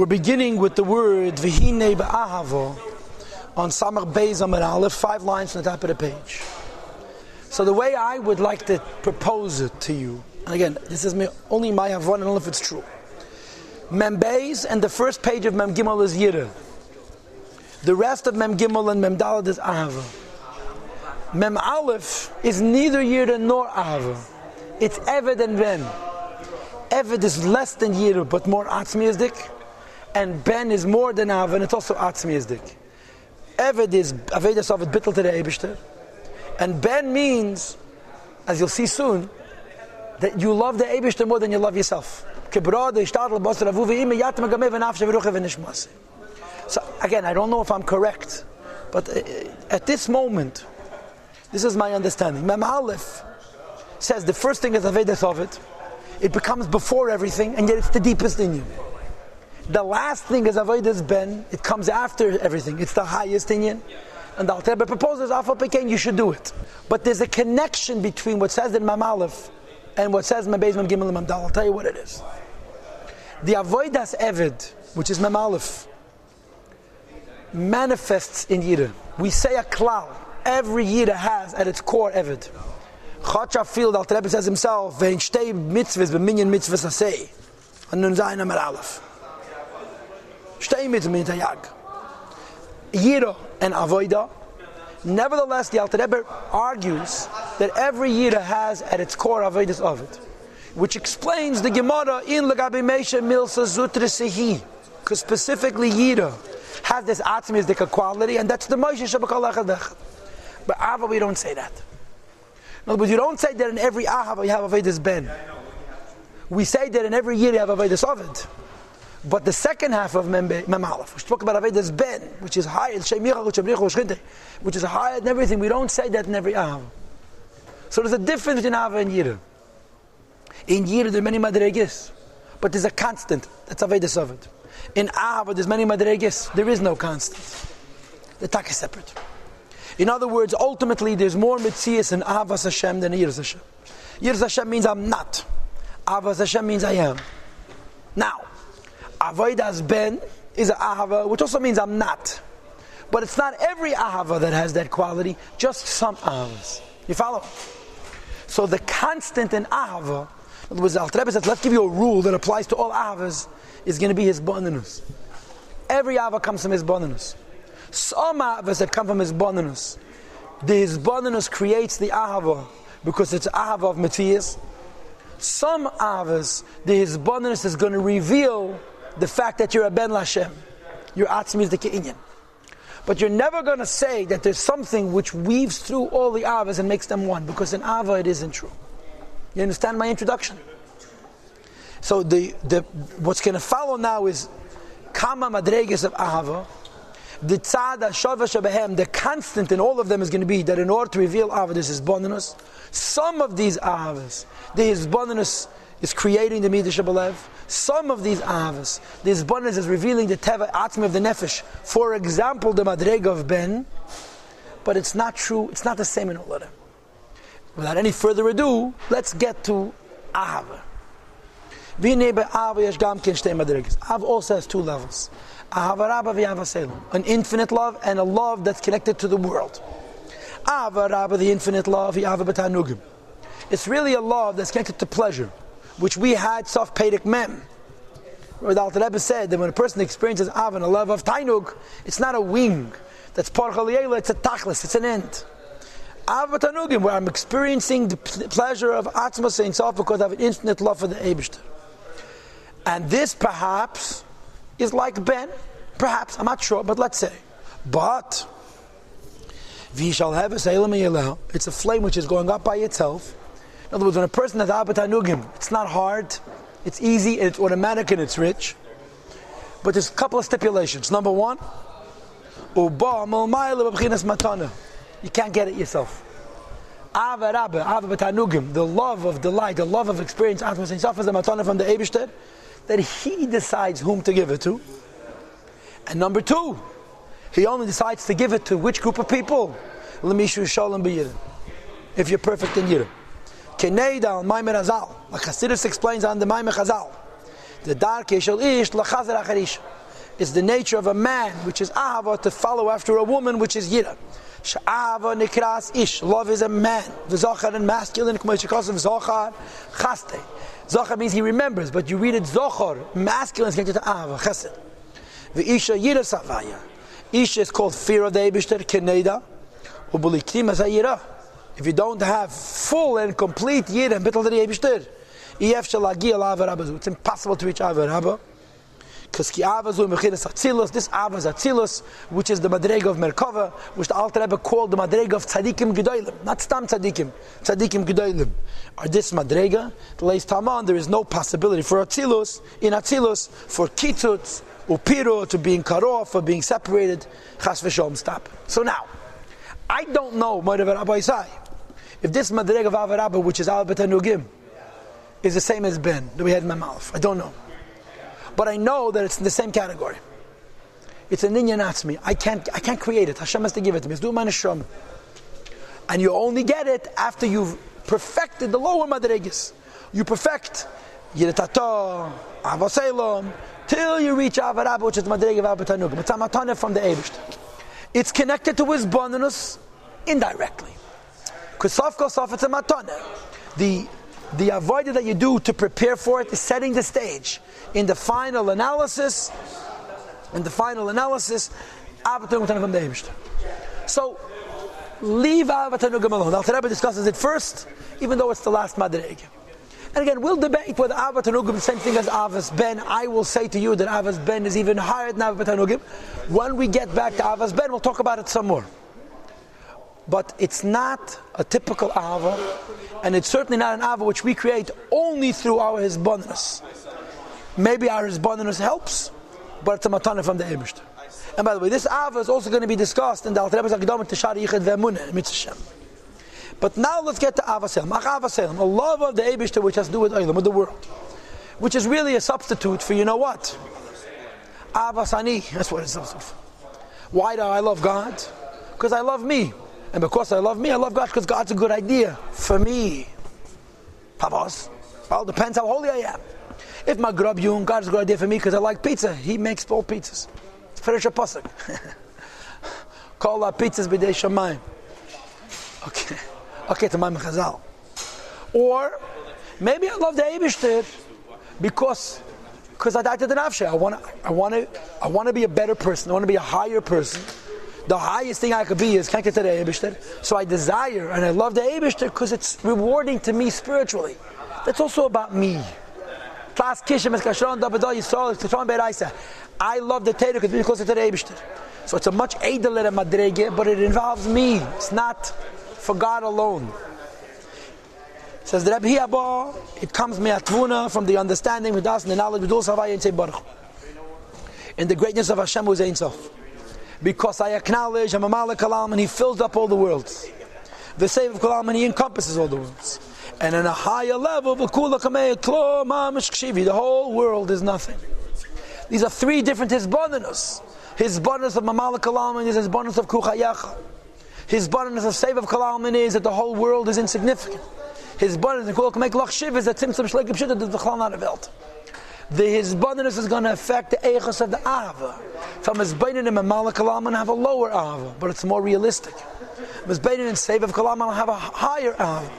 We're beginning with the word V'hinei ba'ahavo on Samach Beis Amud Aleph, 5 lines from the top of the page. So the way I would like to propose it to you, and again, this is only my Havon, I don't know if it's true. Mem Beis and the first page of Mem Gimel is Yira. The rest of Mem Gimel and Mem Daled is Ahava. Mem Aleph is neither Yira nor Ahava. It's Eved and Ben. Eved is less than Yira, but more Atzmiyazdik. And Ben is more than Ahava, and it's also Atzmiyazdik. Eved is Avedas of it bittel to the Eibishter. And Ben means, as you'll see soon, that you love the Eibishter more than you love yourself. So again, I don't know if I'm correct, but at this moment, this is my understanding. Mem Aleph says the first thing is Avedas of it. It becomes before everything, and yet it's the deepest in you. The last thing is Avodas Ben. It comes after everything. It's the highest in you. And the Alter Rebbe proposes, Afal Pekain, you should do it. But there's a connection between what says in Mem Aleph and what says in Mem Beis, Mem Gimel, and Mem Dal. I'll tell you what it is. The Avodas Eved, which is Mem Aleph, manifests in Yira. We say a klal. Every Yira has at its core Eved. Chachafil, the Alter Rebbe says himself, Vein shtei mitzvahs, b'minyan mitzvahs aseh. And nun zayin Mem Aleph. Shtei mitzvahs min tayag. Yira and Avodah. Nevertheless, the Alter Rebbe argues that every Yira has at its core Avodas of it, which explains the Gemara in Lagabi Meisha Milsa Zutra Sehi, because specifically Yira has this Atzmiyazdik quality, and that's the Moshe Shabakal Echad. But Ahava, we don't say that. In other words, you don't say that in every Ahava you have Avodas Ben. We say that in every Yira you have Avodas of it. But the second half of Mem Aleph, which talk about Avodas Ben, which is higher, which is higher than everything, we don't say that in every Ahava. So there's a difference between Ahava and Yira. In Yira there are many Madreges, but there's a constant, that's Avodas of it. In Ahava there's many Madreges, there is no constant. The tak is separate. In other words, ultimately there's more Metzias in Ahavas Hashem than Yiras Hashem. Yiras Hashem means I'm not. Ahavas Hashem means I am. Now, Avodas Ben is an Ahava, which also means I'm not. But it's not every Ahava that has that quality, just some Ahavas. You follow? So the constant in Ahava, in other words, the Alter Rebbe says, let's give you a rule that applies to all Ahavas, is going to be his bonus. Every Ahava comes from his bonus. Some Ahavas that come from his bonus, the his bonus creates the Ahava, because it's Ahava of Matthias. Some Ahavas, the his bonus is going to reveal the fact that you're a Ben Lashem. You're Atzmi the Ke'inyan. But you're never going to say that there's something which weaves through all the Avas and makes them one, because in Ava it isn't true. You understand my introduction? So what's going to follow now is Kama Madreges of Ahava. The Tzada Shava Shabahem, the constant in all of them is going to be that in order to reveal Ava, this is Bonanus. Some of these Avas, the Bonanus is creating the Midah Shabalev. Some of these Ahavas, this bonus is revealing the Teva Atzmi of the Nefesh. For example, the Madrega of Ben, but it's not true, it's not the same in all of them. Without any further ado, let's get to Ahava. Ahava also has 2 levels. Ahava Rabba v'Ahava Selim, an infinite love and a love that's connected to the world. Ahava Rabba, the infinite love, v'Ahava B'Tanugim. It's really a love that's connected to pleasure, which we had Sof Pedic Mem. Where the Alter Rebbe said that when a person experiences Av and a love of Tainug, it's not a wing. That's Par Chaliyela, it's a tachlis, it's an end. Av Tanugim, where I'm experiencing the pleasure of Atzma Sein Sof because I have an infinite love for the Eibishter. And this perhaps is like Ben. Perhaps, I'm not sure, but let's say. But, Vi shall have a it's a flame which is going up by itself. In other words, when a person has Abba Tanugim, it's not hard, it's easy, it's automatic, and it's rich. But there's a couple of stipulations. Number 1, you can't get it yourself. Ava Rabba, Ava Tanugim, the love of delight, the love of experience, Atma Sein Sof is a matana from the Eibishter, that he decides whom to give it to. And number 2, he only decides to give it to which group of people? L'mishu shalom b'yidim. If you're perfect in Yidim. Keneidal Maimer Hazal, like Hasidus explains on the Maimer Hazal, The darke shel ish lachazer achar isha. It's the nature of a man, which is ahava, to follow after a woman, which is yira. Sha'ava nikras ish. Love is a man. V'zochar and masculine. K'moishikosav zochar chaste. Zochar means he remembers, but you read it zochar. Masculine is connected to ahava, chesed. V'isha yira savaya. Isha is called fear of the Eibishter, keneda. U'buliktim as yira. If you don't have full and complete yira and bittul to the Eibishter, yef shalagi al ava rabba. It's impossible to reach ava rabba. Because this Ava is Atzilus, which is the Madrega of Merkava, which the Alter Rebbe called the Madrega of Tzadikim Gedolim, not Stam Tzadikim, Tzadikim Gedolim. Or this Madrega, the lays Taman, there is no possibility for Atzilus, in Atzilus, for Kitzutz, Upiro, to being cut off, or being separated, Chas v'Sholom, stop. So now, I don't know, Moirav Rabbi Isai, if this Madrega of Ava Rabba, which is Al Betanugim, is the same as Ben, that we had in my mouth. I don't know. But I know that it's in the same category. It's an inyan atzmi. I can't create it. Hashem has to give it to me. It's do manishram. And you only get it after you've perfected the lower madregas. You perfect yiratata, avaselam, till you reach avarabba, which is the madrega of avatanugim. It's a matana from the Eibishter. It's connected to his bonus indirectly. Because sof it's a matana. The avodah that you do to prepare for it is setting the stage. In the final analysis, avatanugim from the Eibishter. So leave avatanugim alone. The Alter Rebbe discusses it first, even though it's the last madrega. And again, we'll debate whether avatanugim is the same thing as avas ben. I will say to you that avas ben is even higher than avatanugim. When we get back to avas ben, we'll talk about it some more. But it's not a typical ava, and it's certainly not an ava which we create only through our hisbonenus. Maybe our hisbonenus helps, but it's a matana from the Eibishter. And by the way, this ava is also going to be discussed in the Alter Rebbe's Akdamah Tishar Yichud Ve'emunah, Mitzvah. But now let's get to avaselim. Avaselim, a love of the Eibishter which has to do with Olam, with the world, which is really a substitute for, you know what? Avasani, that's what it's a substitute for. Why do I love God? Because I love me. And because I love me, I love God because God's a good idea for me. Pavos. Well, depends how holy I am. If my grub yun, God is a good idea for me because I like pizza. He makes all pizzas. It's Perish HaPasuk. Call our pizzas b'dei shamayim. Okay, to my Chazal. Or maybe I love the Eibishter because I died to the nafshe. I want to be a better person. I want to be a higher person. The highest thing I could be is connected to the Eibishter. So I desire and I love the Eibishter because it's rewarding to me spiritually. That's also about me. I love the Torah because it's closer to the Eibishter. So it's a much edeler madrege, but it involves me. It's not for God alone. It says the Rebbe Abba, it comes me'atvuna from the understanding, with us, and the knowledge, with all Savaya and Sei Baruch. In the greatness of Hashem who is Ein Sof. Because I acknowledge I'm a Malak Kalam and He fills up all the worlds. The Save of Kalam and He encompasses all the worlds. And in a higher level, the whole world is nothing. These are three different Hisbonenus. Hisbonenus of Malak Kalam is Hisbonenus of Kuchayacha. Hisbonenus of Save of Kalam is that the whole world is insignificant. Hisbonenus of Kuchayacha Shiv is that Tzimtzum Shleikim Shidda that the Chalal not Welt. The hisbonenus is going to affect the eichos of the ava. From hisbonenus and malak kalam and have a lower ava, but it's more realistic. Hisbonenus and save of kalam will have a higher ava,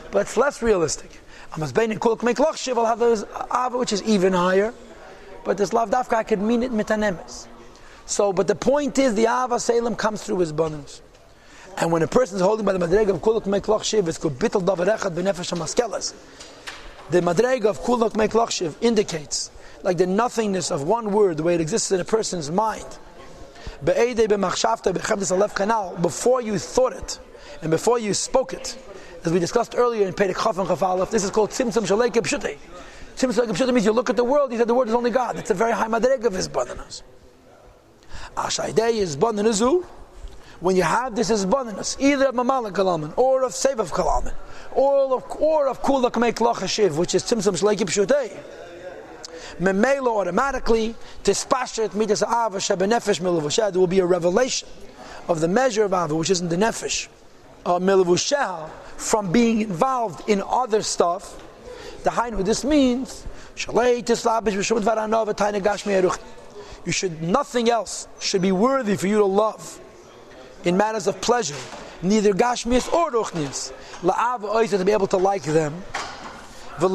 but it's less realistic. Hisbonenus kol k'mei klachshiv will have this ava which is even higher, but this lav dafka I could mean it mitanemes. So, but the point is the ava selim comes through hisbonenus. And when a person is holding by the madrega of kol k'mei klachshiv, it's called bittul davar echad b'nefesh hamaskelas. The madrega of kulak mek lachshiv indicates like the nothingness of one word, the way it exists in a person's mind. Before you thought it and before you spoke it, as we discussed earlier in Perek Chaf and Chaf Aleph, this is called Tzimtzum Shalei Kepshutei. Tzimtzum Shalei Kepshutei means you look at the world, you say the word is only God. It's a very high madrega of hisbonenus. Ashaydei hisbonenus. When you have this hisbonenus, either of Mamalak Kalaman or of Save of Kalaman, or of Kulak Mek Lachashiv, which is Tzimtzum Shalei Kepshutei, Memelo automatically Tispashet Midas Ava Shebenefesh Milavusha, there will be a revelation of the measure of Ava, which isn't the Nefesh, Milavusha, from being involved in other stuff. The Hainu, this means You should, nothing else should be worthy for you to love in matters of pleasure, neither gashmias or ruchnias. To be able to like them. You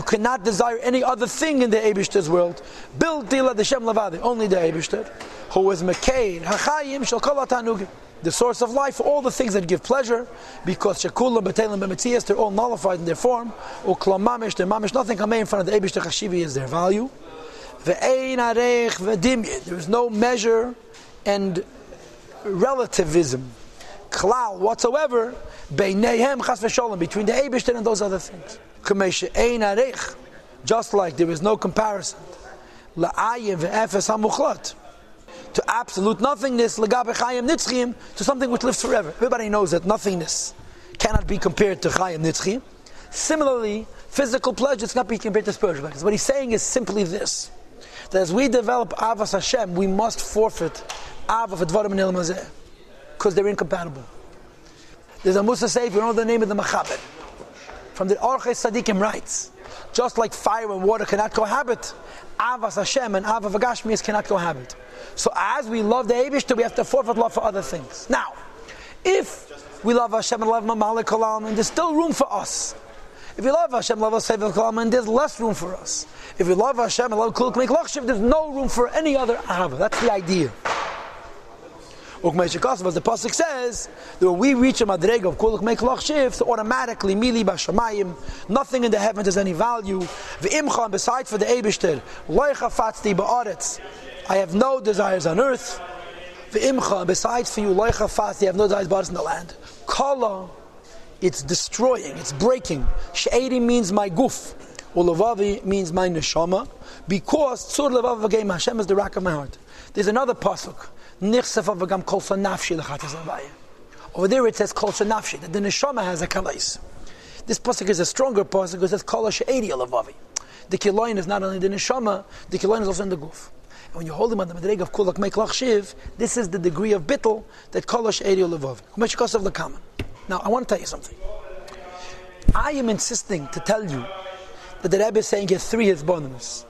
cannot desire any other thing in the Eibishter's world. Only the Eibishter, who is Mekein Hachayim Shel Kol HaTanugim, the source of life for all the things that give pleasure, because Shekulam B'Teilim B'Metzias, they're all nullified in their form. Uklam Mamish, their Mamish, nothing can be in front of the Eibishter. Chashivi is their value. Ve'ein Arech Ve'dimyin, there is no measure and relativism, klal whatsoever, beineihem chas v'sholem, between the Eibishter and those other things. K'mei she'ein arich, just like there is no comparison, la'ayim ve'efes hamuchlat, to absolute nothingness, l'gabe chayim nitzchim, to something which lives forever. Everybody knows that nothingness cannot be compared to chayim nitzchim. Similarly, physical pleasures cannot be compared to spiritual pleasures. What he's saying is simply this, that as we develop avas Hashem, we must forfeit Ava for Dvarim and Elam Hazeh, because they're incompatible. There's a Musa Seif, you know the name of the Machabed. From the Orches Sadikim writes, just like fire and water cannot cohabit, Avas Hashem and Ava Vagashmias cannot cohabit. So as we love the Eibishter, we have to forfeit love for other things. Now, if we love Hashem and love Mamalik Kolam, and there's still room for us. If we love Hashem, love Seif Kolam, and there's less room for us. If we love Hashem and love Kuluk Meik Lachshiv, there's no room for any other Ava. That's the idea. As the pasuk says, that when we reach a madrega of kuluk meik lachshiv, so automatically mili b'shamayim, nothing in the heavens has any value. V'imcha, besides for the Eibishter, loicha fatzti ba'aretz, I have no desires on earth. V'imcha, besides for you, loicha fatzti, I have no desires ba'aretz in the land. Kala, it's destroying, it's breaking. She'eri means my guf, ulavavi means my neshama, because tzur levav v'geim Hashem is the rock of my heart. There's another pasuk. Over there it says kol nafshi, that the neshama has a kalais. This pasuk is a stronger pasuk because it says kol she'eri alavavi. The kiloin is not only the neshama, the kiloin is also in the guf. And when you hold him on the madreg of kulak meik lachshiv, this is the degree of bittul that kol she'eri alavavi. Now I want to tell you something. I am insisting to tell you that the Rebbe is saying he has three hizbonos.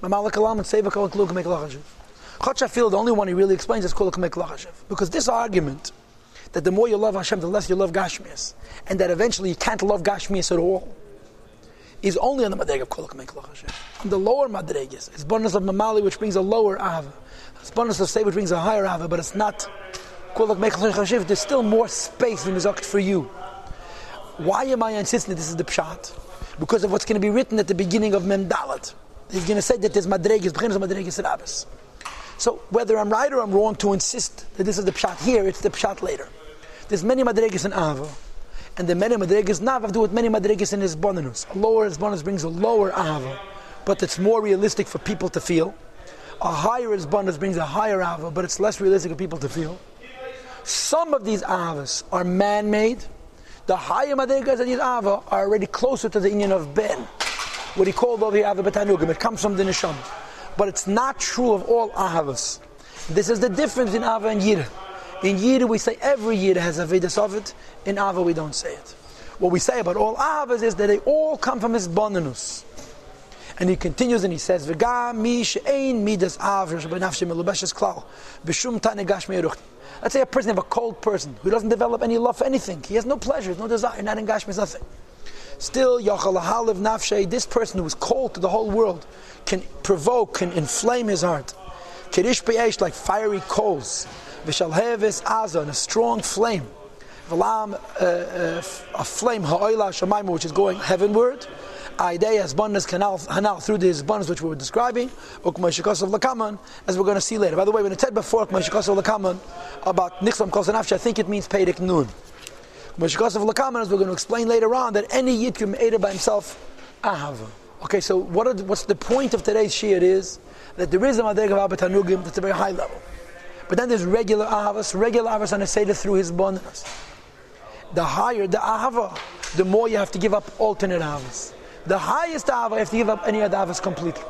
Mamalak alam and seva kol kulak meik lachshiv. I feel the only one he really explains is Kulak Meik Lachashiv. Because this argument, that the more you love Hashem, the less you love Gashmias, and that eventually you can't love Gashmias at all, is only on the Madreg of Kulak Meik Lachashiv. On the lower Madregas, it's bonus of Mamali, which brings a lower Ava. It's bonus of Say, which brings a higher Ava, but it's not Kulak Meik Lachashiv. There's still more space in Mizakit for you. Why am I insisting that this is the Pshat? Because of what's going to be written at the beginning of Mem Dalet. He's going to say that there's Madregas, B'chinas of Madregas Rabbis. So whether I'm right or I'm wrong to insist that this is the pshat here, it's the pshat later. There's many madregas in Ava, and the many madregas Nav have to do with many madregas in Hizbonenus. A lower Hizbonenus brings a lower Ava, but it's more realistic for people to feel. A higher Hizbonenus brings a higher Ava, but it's less realistic for people to feel. Some of these Avas are man-made. The higher madregas of these Ava are already closer to the inyan of Ben, what he called over here Ava B'Tanugim. It comes from the Neshama. But it's not true of all Ahavas. This is the difference in Ava and Yira. In Yira we say every Yira has a Vedas of it. In Ava we don't say it. What we say about all Ahavas is that they all come from Hizbonenus. And he continues and he says, V'gam mi she'ein midas av b'nafshi melubeshes klal b'shum tane gashmi eruchti. Let's say a person, a cold person, who doesn't develop any love for anything. He has no pleasure, no desire, not in gashmi, nothing. Still, Yachal Halev Nafshe, this person who is cold to the whole world, can provoke, can inflame his heart. Kirish Be'esh, like fiery coals. Vishalheves Azan, a strong flame. V'lam, a flame, Ha'oila Shamayim, which is going heavenward. Aidei Hizbonenus Hanal, through the Hizbonenus which we were describing. Ukmeshikosav Lakaman, as we're going to see later. By the way, when it said before Ukmeshikosav Lakaman about Nichlam Kol Nafshe, I think it means Peirik Nun. Ukmeshikosav Lakaman, as we're going to explain later on, that any Yid can be by himself Ahava. Okay, so what's the point of today's shiur is that there is a Madreg of Ava Tanugim that's a very high level. But then there's regular Ahavas on a Seder through Hizbonenus. The higher the Ahava, the more you have to give up alternate Ahavas. The highest Ahava, you have to give up any other Ahavas completely.